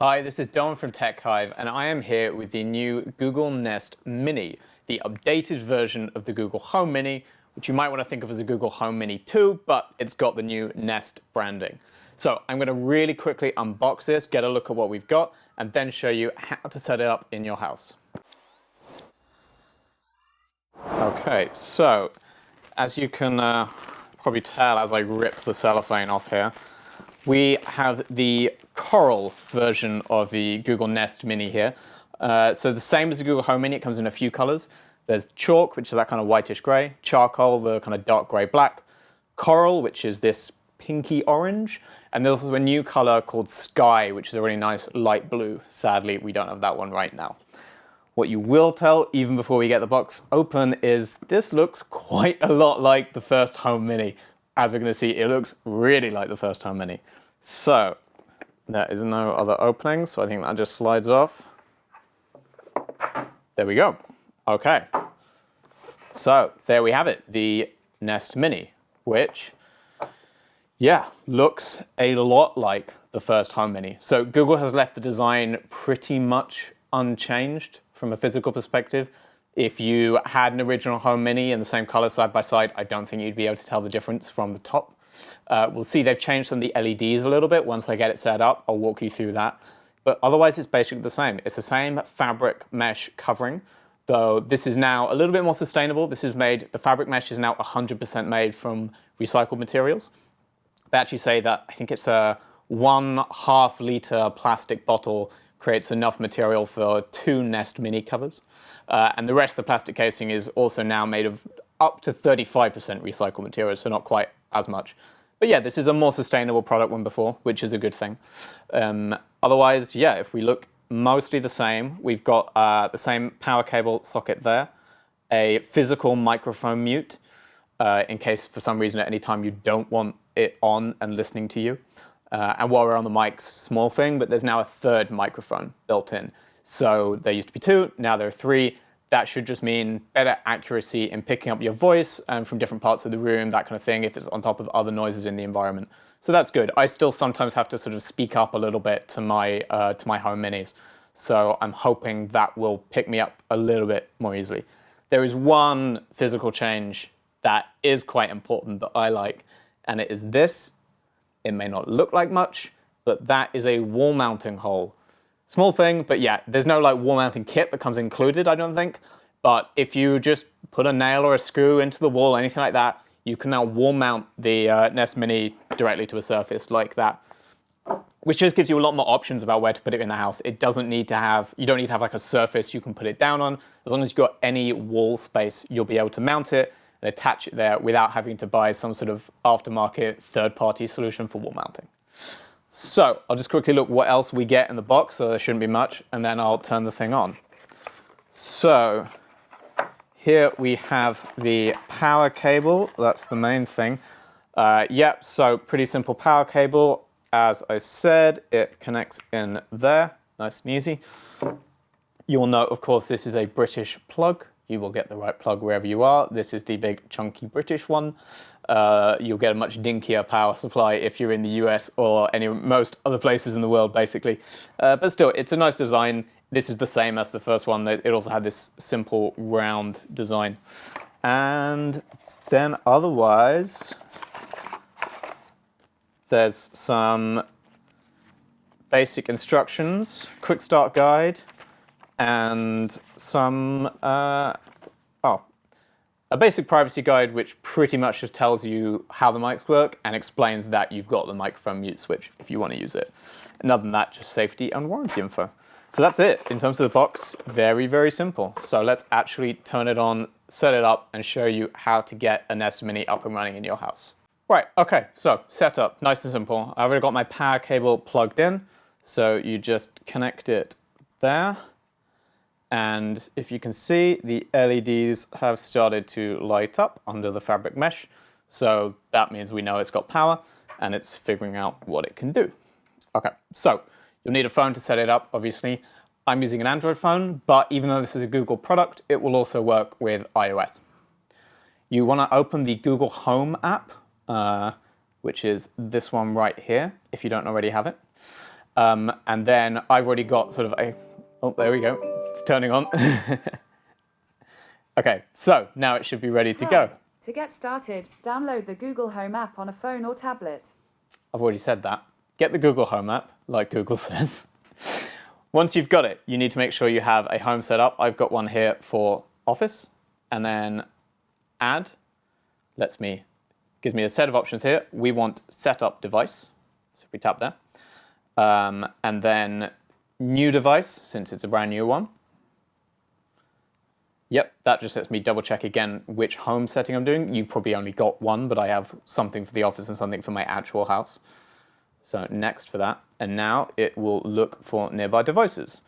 Hi, this is Don from TechHive, and I am here with the new Google Nest Mini, the updated version of the Google Home Mini, which you might want to think of as a Google Home Mini 2, but it's got the new Nest branding. So I'm going to really quickly unbox this, get a look at what we've got, and then show you how to set it up in your house. Okay, so as you can probably tell as I rip the cellophane off here, we have the Coral version of the Google Nest Mini here. So the same as the Google Home Mini, it comes in a few colors. There's Chalk, which is that kind of whitish gray, Charcoal, the kind of dark gray black, Coral, which is this pinky orange, and there's also a new color called Sky, which is a really nice light blue. Sadly, we don't have that one right now. What you will tell, even before we get the box open, is this looks quite a lot like the first Home Mini. As we're going to see, it looks really like the first Home Mini. So there is no other opening, so I think that just slides off. There we go. Okay. So there we have it, the Nest Mini, which, yeah, looks a lot like the first Home Mini. So Google has left the design pretty much unchanged from a physical perspective. If you had an original Home Mini in the same color side by side, I don't think you'd be able to tell the difference from the top. We'll see they've changed some of the LEDs a little bit once they get it set up. I'll walk you through that. But otherwise, it's basically the same. It's the same fabric mesh covering, though this is now a little bit more sustainable. This is made, the fabric mesh is now 100% made from recycled materials. They actually say that, I think it's a 1/2 liter plastic bottle creates enough material for 2 Nest Mini covers. And the rest of the plastic casing is also now made of up to 35% recycled material, so not quite as much. But yeah, this is a more sustainable product than before, which is a good thing. Otherwise, yeah, if we look mostly the same, we've got the same power cable socket there, a physical microphone mute, in case for some reason at any time you don't want it on and listening to you. And while we're on the mics, small thing, but there's now a third microphone built in. So there used to be 2, now there are 3. That should just mean better accuracy in picking up your voice and from different parts of the room, that kind of thing, if it's on top of other noises in the environment. So that's good. I still sometimes have to sort of speak up a little bit to my Home Minis. So I'm hoping that will pick me up a little bit more easily. There is one physical change that is quite important that I like, and it is this. It may not look like much, but that is a wall mounting hole. Small thing, but yeah, there's no like wall mounting kit that comes included, I don't think. But if you just put a nail or a screw into the wall, anything like that, you can now wall mount the Nest Mini directly to a surface like that, which just gives you a lot more options about where to put it in the house. It doesn't need to have, you don't need to have like a surface you can put it down on. As long as you've got any wall space, you'll be able to mount it and attach it there without having to buy some sort of aftermarket third-party solution for wall mounting. So I'll just quickly look what else we get in the box, so there shouldn't be much, and then I'll turn the thing on. So here we have the power cable, that's the main thing. Yep, so pretty simple power cable. As I said, it connects in there, nice and easy. You will note, of course, this is a British plug. You will get the right plug wherever you are. This is the big chunky British one. You'll get a much dinkier power supply if you're in the US or most other places in the world, basically. But still, it's a nice design. This is the same as the first one. It also had this simple round design. And then otherwise, there's some basic instructions, quick start guide, and some, a basic privacy guide, which pretty much just tells you how the mics work and explains that you've got the microphone mute switch if you want to use it. And other than that, just safety and warranty info. So that's it. In terms of the box, very, very simple. So let's actually turn it on, set it up, and show you how to get a Nest Mini up and running in your house. Right, okay, so setup, nice and simple. I've already got my power cable plugged in, so you just connect it there. And if you can see, the LEDs have started to light up under the fabric mesh. So that means we know it's got power and it's figuring out what it can do. Okay, so you'll need a phone to set it up, obviously. I'm using an Android phone, but even though this is a Google product, it will also work with iOS. You want to open the Google Home app, which is this one right here, if you don't already have it. And then I've already got sort of a, oh, there we go. It's turning on. Okay, so now it should be ready to go. To get started, download the Google Home app on a phone or tablet. I've already said that. Get the Google Home app, like Google says. Once you've got it, you need to make sure you have a home set up. I've got one here for Office, and then Add gives me a set of options here. We want Setup Device, so we tap there. And then New Device, since it's a brand new one. Yep, that just lets me double check again which home setting I'm doing. You've probably only got one, but I have something for the office and something for my actual house. So next for that. And now it will look for nearby devices.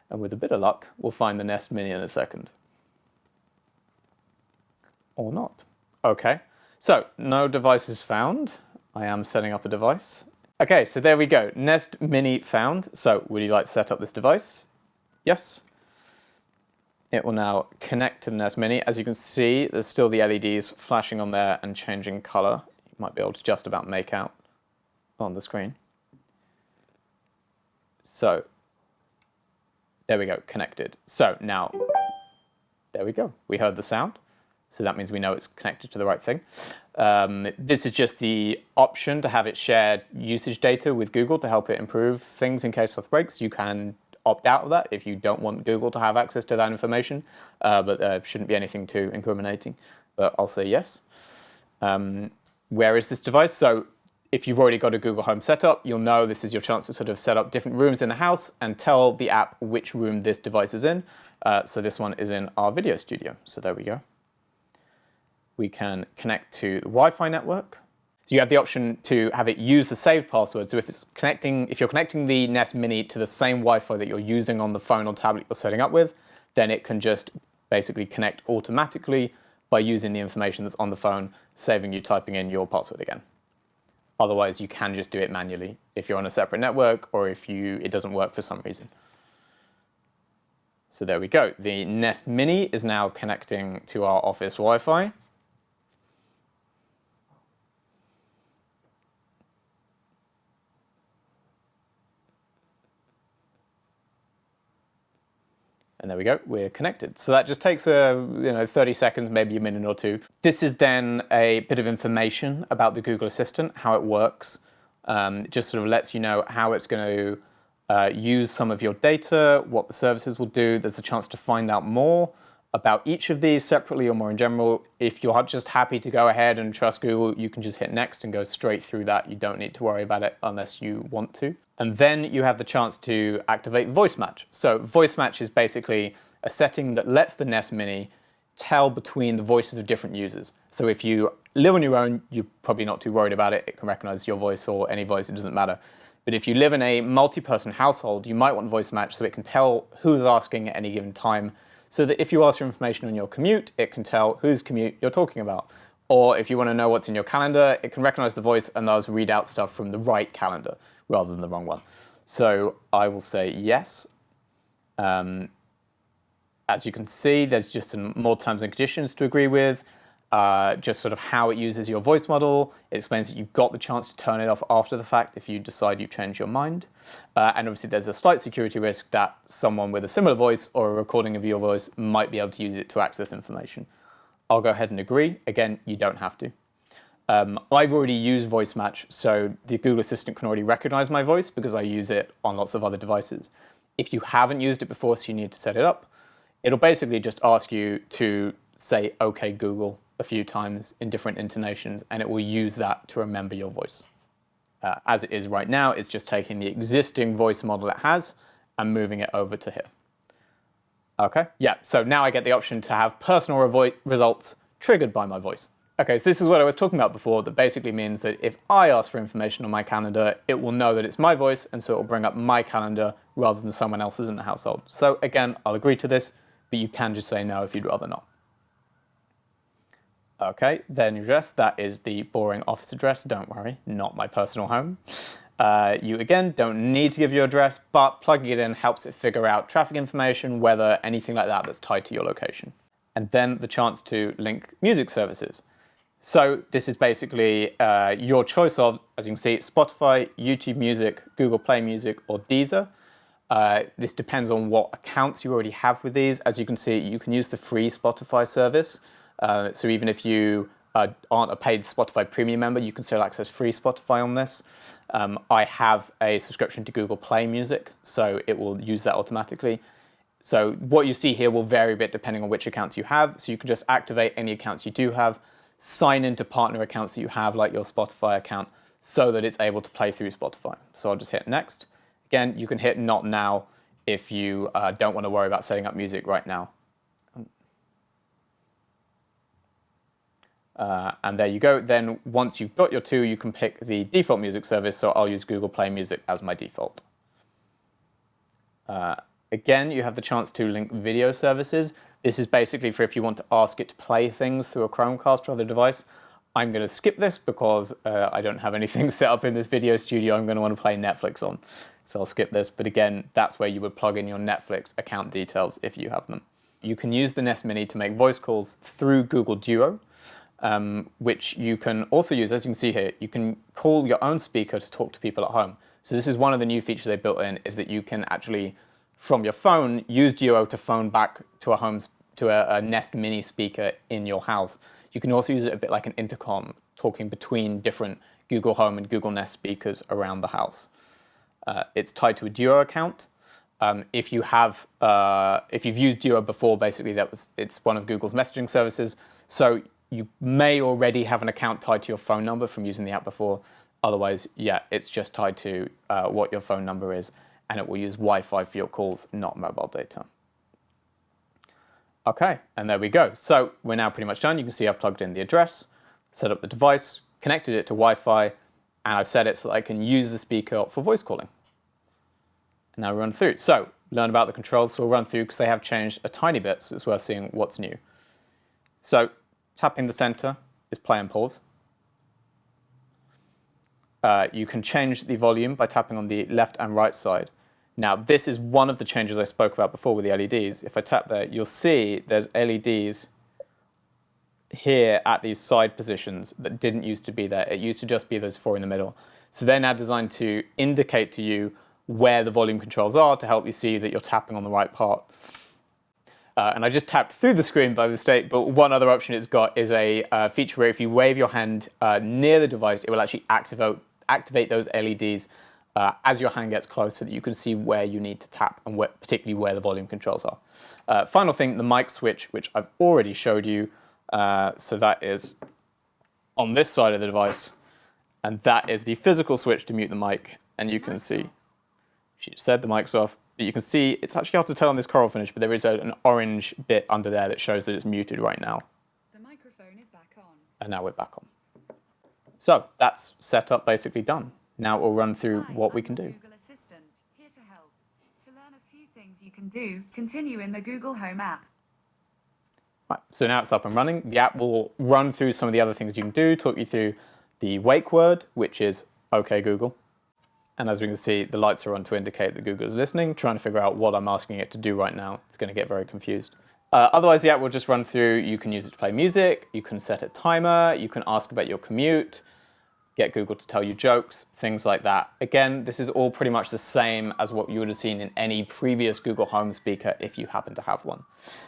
And with a bit of luck, we'll find the Nest Mini in a second. Or not. Okay, so no devices found. I am setting up a device. Okay, so there we go. Nest Mini found. So would you like to set up this device? Yes. It will now connect to the Nest Mini. As you can see, there's still the LEDs flashing on there and changing color. You might be able to just about make out on the screen. So there we go, connected. So now, there we go. We heard the sound. So that means we know it's connected to the right thing. This is just the option to have it shared usage data with Google to help it improve things in case of breaks. You can opt out of that if you don't want Google to have access to that information, but there shouldn't be anything too incriminating. But I'll say yes. Where is this device? So if you've already got a Google Home setup, you'll know this is your chance to sort of set up different rooms in the house and tell the app which room this device is in. So this one is in our video studio. So there we go. We can connect to the Wi-Fi network. So you have the option to have it use the saved password. So if you're connecting the Nest Mini to the same Wi-Fi that you're using on the phone or tablet you're setting up with, then it can just basically connect automatically by using the information that's on the phone, saving you typing in your password again. Otherwise, you can just do it manually if you're on a separate network or if it doesn't work for some reason. So there we go. The Nest Mini is now connecting to our office Wi-Fi. And there we go, we're connected. So that just takes 30 seconds, maybe a minute or two. This is then a bit of information about the Google Assistant, how it works. Just sort of lets you know how it's going to use some of your data, what the services will do. There's a chance to find out more about each of these separately or more in general. If you're just happy to go ahead and trust Google, you can just hit next and go straight through that. You don't need to worry about it unless you want to. And then you have the chance to activate voice match. So voice match is basically a setting that lets the Nest Mini tell between the voices of different users. So if you live on your own, you're probably not too worried about it. It can recognize your voice or any voice, it doesn't matter. But if you live in a multi-person household, you might want voice match so it can tell who's asking at any given time, so that if you ask for information on your commute, it can tell whose commute you're talking about. Or if you want to know what's in your calendar, it can recognize the voice and thus read out stuff from the right calendar rather than the wrong one. So I will say yes. As you can see, there's just some more terms and conditions to agree with. Just sort of how it uses your voice model. It explains that you've got the chance to turn it off after the fact if you decide you've changed your mind. And obviously there's a slight security risk that someone with a similar voice or a recording of your voice might be able to use it to access information. I'll go ahead and agree. Again, you don't have to. I've already used voice match, so the Google Assistant can already recognize my voice because I use it on lots of other devices. If you haven't used it before, so you need to set it up, it'll basically just ask you to say, "Okay, Google," a few times in different intonations, and it will use that to remember your voice. As it is right now, it's just taking the existing voice model it has and moving it over to here. Okay, yeah, so now I get the option to have personal results triggered by my voice. Okay, so this is what I was talking about before. That basically means that if I ask for information on my calendar, it will know that it's my voice, and so it will bring up my calendar rather than someone else's in the household. So again, I'll agree to this, but you can just say no if you'd rather not. Okay, then your address, that is the boring office address, don't worry, not my personal home. You again don't need to give your address, but plugging it in helps it figure out traffic information, weather, anything like that that's tied to your location. And then the chance to link music services. So this is basically your choice of, as you can see, Spotify, YouTube Music, Google Play Music, or Deezer. This depends on what accounts you already have with these. As you can see, you can use the free Spotify service. So even if you aren't a paid Spotify premium member, you can still access free Spotify on this. I have a subscription to Google Play Music, so it will use that automatically. So what you see here will vary a bit depending on which accounts you have. So you can just activate any accounts you do have, sign into partner accounts that you have, like your Spotify account, so that it's able to play through Spotify. So I'll just hit next. Again, you can hit not now if you don't want to worry about setting up music right now. And there you go. Then once you've got your two, you can pick the default music service. So I'll use Google Play Music as my default. Again, you have the chance to link video services. This is basically for if you want to ask it to play things through a Chromecast or other device. I'm going to skip this because I don't have anything set up in this video studio I'm going to want to play Netflix on. So I'll skip this. But again, that's where you would plug in your Netflix account details if you have them. You can use the Nest Mini to make voice calls through Google Duo, which you can also use, as you can see here, you can call your own speaker to talk to people at home. So this is one of the new features they built in, is that you can actually, from your phone, use Duo to phone back to a Nest Mini speaker in your house. You can also use it a bit like an intercom, talking between different Google Home and Google Nest speakers around the house. It's tied to a Duo account. If you've used Duo before, basically it's one of Google's messaging services. So you may already have an account tied to your phone number from using the app before. Otherwise, yeah, it's just tied to what your phone number is, and it will use Wi-Fi for your calls, not mobile data. Okay, and there we go. So we're now pretty much done. You can see I've plugged in the address, set up the device, connected it to Wi-Fi, and I've set it so that I can use the speaker for voice calling. And now we run through. So learn about the controls. So we'll run through because they have changed a tiny bit, so it's worth seeing what's new. So tapping the center is play and pause. You can change the volume by tapping on the left and right side. Now, this is one of the changes I spoke about before with the LEDs. If I tap there, you'll see there's LEDs here at these side positions that didn't used to be there. It used to just be those four in the middle. So they're now designed to indicate to you where the volume controls are to help you see that you're tapping on the right part. And I just tapped through the screen by mistake, but one other option it's got is a feature where if you wave your hand near the device, it will actually activate those LEDs as your hand gets close so that you can see where you need to tap and particularly where the volume controls are. Final thing, the mic switch, which I've already showed you. So that is on this side of the device, and that is the physical switch to mute the mic. And you can see, she just said the mic's off, but you can see it's actually hard to tell on this coral finish, but there is an orange bit under there that shows that it's muted right now. The microphone is back on. And now we're back on. So that's setup basically done. Now we'll run through what we can do. Google Assistant, here to help. To learn a few things you can do, continue in the Google Home app. Right, so now it's up and running. The app will run through some of the other things you can do, talk you through the wake word, which is OK Google. And as we can see, the lights are on to indicate that Google is listening, trying to figure out what I'm asking it to do right now. It's going to get very confused. Otherwise, the app will just run through. You can use it to play music. You can set a timer. You can ask about your commute, get Google to tell you jokes, things like that. Again, this is all pretty much the same as what you would have seen in any previous Google Home speaker if you happen to have one.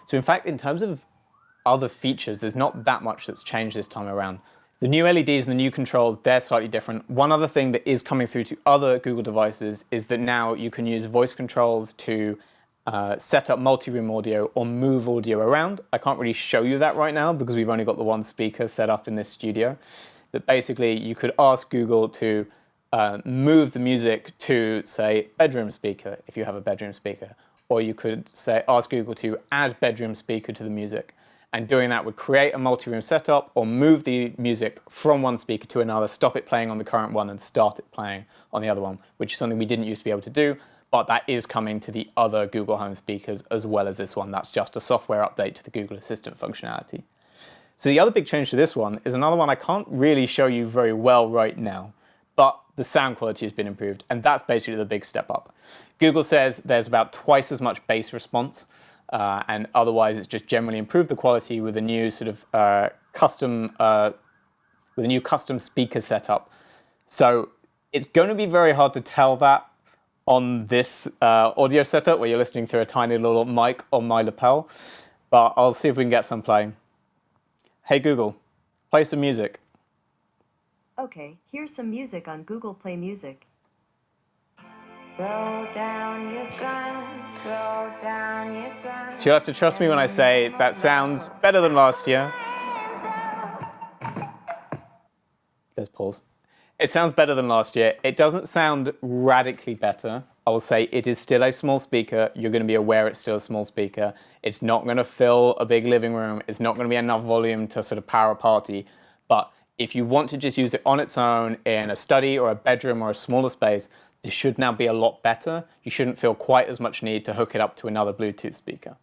So in fact, in terms of other features, there's not that much that's changed this time around. The new LEDs and the new controls, they're slightly different. One other thing that is coming through to other Google devices is that now you can use voice controls to set up multi-room audio or move audio around. I can't really show you that right now because we've only got the one speaker set up in this studio. But basically, you could ask Google to move the music to, say, bedroom speaker if you have a bedroom speaker. Or you could ask Google to add bedroom speaker to the music. And doing that would create a multi-room setup or move the music from one speaker to another, stop it playing on the current one and start it playing on the other one, which is something we didn't used to be able to do, but that is coming to the other Google Home speakers as well as this one. That's just a software update to the Google Assistant functionality. So the other big change to this one is another one I can't really show you very well right now, but the sound quality has been improved, and that's basically the big step up. Google says there's about twice as much bass response, and otherwise it's just generally improved the quality with a new sort of custom with a new custom speaker setup. So it's going to be very hard to tell that on this audio setup where you're listening through a tiny little mic on my lapel, but I'll see if we can get some playing. Hey Google, play some music. Okay, here's some music on Google Play Music. Throw down your guns, throw down your guns. So you'll have to trust me when I say that sounds better than last year. There's pause. It sounds better than last year. It doesn't sound radically better. I will say it is still a small speaker. You're going to be aware it's still a small speaker. It's not going to fill a big living room. It's not going to be enough volume to sort of power a party. But if you want to just use it on its own in a study or a bedroom or a smaller space, this should now be a lot better. You shouldn't feel quite as much need to hook it up to another Bluetooth speaker.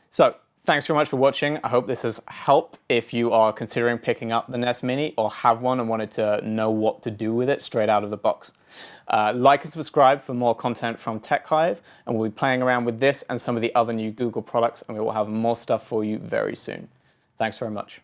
So thanks very much for watching. I hope this has helped if you are considering picking up the Nest Mini or have one and wanted to know what to do with it straight out of the box. Like and subscribe for more content from TechHive, and we'll be playing around with this and some of the other new Google products, and we will have more stuff for you very soon. Thanks very much.